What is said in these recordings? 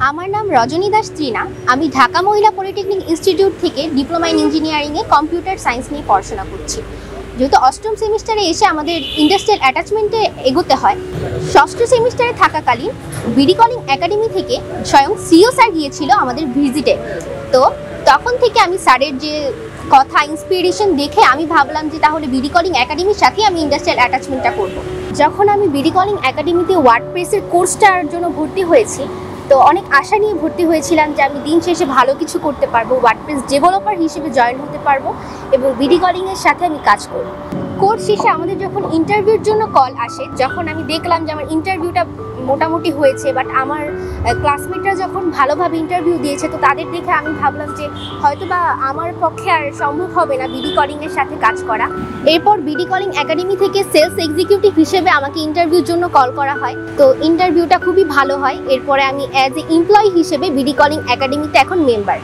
আমার নাম রজনী দাস ত্রিনা। আমি ঢাকা মহিলা পলিটেকনিক ইনস্টিটিউট থেকে ডিপ্লোমা ইন ইঞ্জিনিয়ারিংয়ে কম্পিউটার সায়েন্স নিয়ে পড়াশোনা করছি। যেহেতু অষ্টম সেমিস্টারে এসে আমাদের ইন্ডাস্ট্রিয়াল অ্যাটাচমেন্টে এগোতে হয়, ষষ্ঠ সেমিস্টারে থাকাকালীন বিডি কলিং একাডেমি থেকে স্বয়ং সিও স্যার গিয়েছিল আমাদের ভিজিটে। তো তখন থেকে আমি স্যারের যে কথা, ইন্সপিরেশন দেখে আমি ভাবলাম যে তাহলে বিডি কলিং একাডেমির সাথেই আমি ইন্ডাস্ট্রিয়াল অ্যাটাচমেন্টটা করব। যখন আমি বিডি কলিং একাডেমিতে ওয়ার্ডপ্রেসের কোর্সটার জন্য ভর্তি হয়েছি, তো অনেক আশা নিয়ে ভর্তি হয়েছিলাম যে আমি দিন শেষে ভালো কিছু করতে পারবো, ওয়ার্ডপ্রেস ডেভেলপার হিসেবে জয়েন হতে পারবো এবং বিডি কলিংয়ের সাথে আমি কাজ করব। কোর্স শেষে আমাদের যখন ইন্টারভিউর জন্য কল আসে, যখন আমি দেখলাম যে আমার ইন্টারভিউটা মোটামুটি হয়েছে, বাট আমার ক্লাসমেটরা যখন ভালোভাবে ইন্টারভিউ দিয়েছে, তো তাদের দেখে আমি ভাবলাম যে হয়তো বা আমার পক্ষে আর সম্ভব হবে না বিডি কলিংয়ের সাথে কাজ করা। এরপর বিডি কলিং একাডেমি থেকে সেলস এক্সিকিউটিভ হিসেবে আমাকে ইন্টারভিউর জন্য কল করা হয়। তো ইন্টারভিউটা খুবই ভালো হয়। এরপরে আমি অ্যাজ এ এমপ্লয়ি হিসেবে বিডি কলিং একাডেমিতে এখন মেম্বার।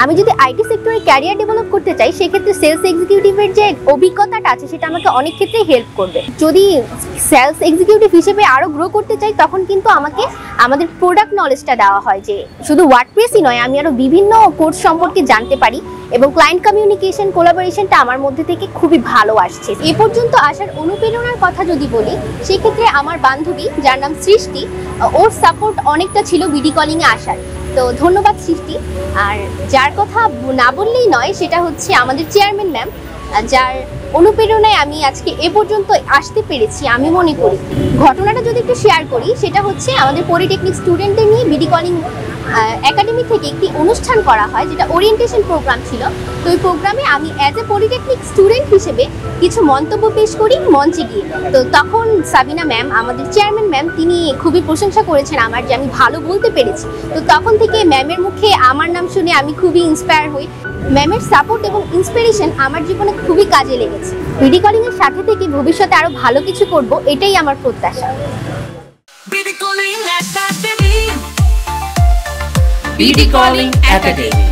আমি যদি আইটি সেক্টরে ক্যারিয়ার ডেভেলপ করতে চাই, সেক্ষেত্রে সেলস এক্সিকিউটিভের যে অভিজ্ঞতাটা আছে সেটা আমাকে অনেক ক্ষেত্রেই হেল্প করবে। যদি সেলস এক্সিকিউটিভ হিসেবে আরও গ্রো করতে চাই, তখন কিন্তু আমাকে আমাদের প্রোডাক্ট নলেজটা দেওয়া হয়, যে শুধু ওয়ার্ডপ্রেসই নয়, আমি আরও বিভিন্ন কোর্স সম্পর্কে জানতে পারি এবং ক্লায়েন্ট কমিউনিকেশন, কোলাবোরেশনটা আমার মধ্যে থেকে খুবই ভালো আসছে। এ পর্যন্ত আসার অনুপ্রেরণার কথা যদি বলি, সেক্ষেত্রে আমার বান্ধবী, যার নাম সৃষ্টি, ওর সাপোর্ট অনেকটা ছিল বিডি কলিংয়ে আসার। তো ধন্যবাদ সৃষ্টি। আর যার কথা না বললেই নয়, সেটা হচ্ছে আমাদের চেয়ারম্যান ম্যাম, যার অনুপ্রেরণায় আমি আজকে এ পর্যন্ত আসতে পেরেছি। আমি মনে করি ঘটনাটা যদি একটু শেয়ার করি, সেটা হচ্ছে আমাদের পলিটেকনিক স্টুডেন্টদের নিয়ে বিডি কলিং একাডেমি থেকে একটি অনুষ্ঠান করা হয়, যেটা ওরিয়েন্টেশন প্রোগ্রাম ছিল। তো ওই প্রোগ্রামে আমি অ্যাজ এ পলিটেকনিক স্টুডেন্ট হিসেবে কিছু মন্তব্য পেশ করি মঞ্চে গিয়ে। তো তখন সাবিনা ম্যাম, আমাদের চেয়ারম্যান ম্যাম, তিনি খুবই প্রশংসা করেছেন আমার, যে আমি ভালো বলতে পেরেছি। তো তখন থেকে ম্যামের মুখে আমার নাম শুনে আমি খুবই ইন্সপায়ার হই। ম্যামের সাপোর্ট এবং ইন্সপিরেশন আমার জীবনে খুবই কাজে লেগেছে। বিডি কলিং এর সাথে থেকে ভবিষ্যতে আরো ভালো কিছু করব, এটাই আমার প্রত্যাশা। BD Calling Academy.